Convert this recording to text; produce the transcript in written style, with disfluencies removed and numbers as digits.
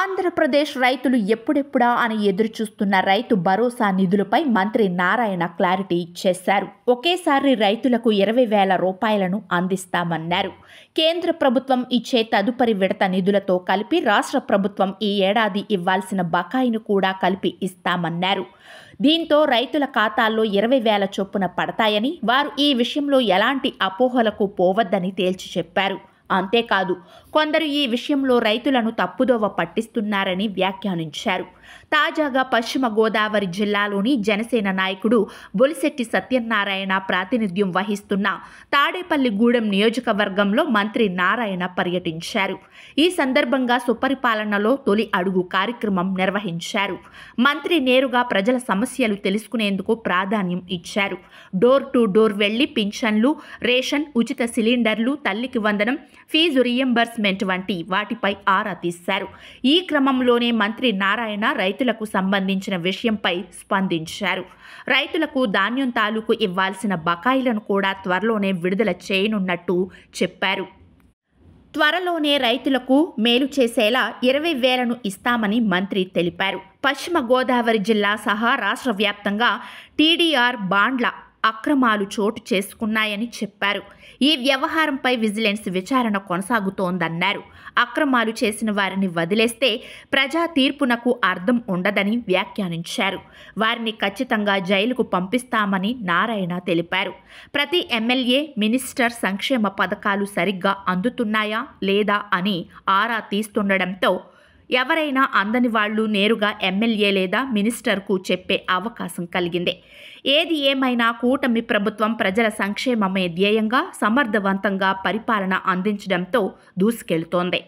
ఆంధ్రప్రదేశ్ రైతులు ఎప్పుడెప్పుడా అని ఎదురుచూస్తున్న రైతు భరోసా నిధులపై మంత్రి నారాయణ క్లారిటీ ఇచ్చేశారు. ఒకేసారి రైతులకు 20,000 రూపాయలను అందిస్తామన్నారు. కేంద్ర ప్రభుత్వం ఇచ్చే తదుపరి విడత నిధులతో కలిపి రాష్ట్ర ప్రభుత్వం ఈ ఏడాది ఇవ్వాల్సిన బకాయిను కూడా కలిపి ఇస్తామన్నారు. దీంతో రైతుల ఖాతాల్లో 20,000 చొప్పున పడతాయని, వారు ఈ విషయంలో ఎలాంటి అపోహలకు పోవద్దని తేల్చి చెప్పారు. అంతేకాదు, కొందరు ఈ విషయంలో రైతులను తప్పుదోవ పట్టిస్తున్నారని వ్యాఖ్యానించారు. తాజాగా పశ్చిమ గోదావరి జిల్లాలోని జనసేన నాయకుడు బొలిశెట్టి సత్యనారాయణ ప్రాతినిధ్యం వహిస్తున్న తాడేపల్లిగూడెం నియోజకవర్గంలో మంత్రి నారాయణ పర్యటించారు. ఈ సందర్భంగా సుపరిపాలనలో తొలి అడుగు కార్యక్రమం నిర్వహించారు. మంత్రి నేరుగా ప్రజల సమస్యలు తెలుసుకునేందుకు ప్రాధాన్యం ఇచ్చారు. డోర్ టు డోర్ వెళ్లి పింఛన్లు, రేషన్, ఉచిత సిలిండర్లు, తల్లికి వందనం, ఫీజు రీయింబర్స్మెంట్ వంటి వాటిపై ఆరా తీశారు. ఈ క్రమంలోనే మంత్రి నారాయణ రైతులకు సంబంధించిన విషయంపై స్పందించారు. రైతులకు ధాన్యం తాలూకు ఇవ్వాల్సిన బకాయిలను కూడా త్వరలోనే విడుదల చేయనున్నట్టు చెప్పారు. త్వరలోనే రైతులకు మేలు చేసేలా 20,000ను ఇస్తామని మంత్రి తెలిపారు. పశ్చిమ గోదావరి జిల్లా సహా రాష్ట్ర వ్యాప్తంగా టీడీఆర్ బాండ్ల అక్రమాలు చోటు చేసుకున్నాయని చెప్పారు. ఈ వ్యవహారంపై విజిలెన్స్ విచారణ కొనసాగుతోందన్నారు. అక్రమాలు చేసిన వారిని వదిలేస్తే ప్రజా తీర్పునకు అర్థం ఉండదని వ్యాఖ్యానించారు. వారిని ఖచ్చితంగా జైలుకు పంపిస్తామని నారాయణ తెలిపారు. ప్రతి ఎమ్మెల్యే, మినిస్టర్ సంక్షేమ పథకాలు సరిగ్గా అందుతున్నాయా లేదా అని ఆరా తీస్తుండడంతో ఎవరైనా అందని వాళ్లు నేరుగా ఎమ్మెల్యే లేదా మినిస్టర్కు చెప్పే అవకాశం కలిగింది. ఏది ఏమైనా కూటమి ప్రభుత్వం ప్రజల సంక్షేమమే ధ్యేయంగా సమర్థవంతంగా పరిపాలన అందించడంతో దూసుకెళ్తోంది.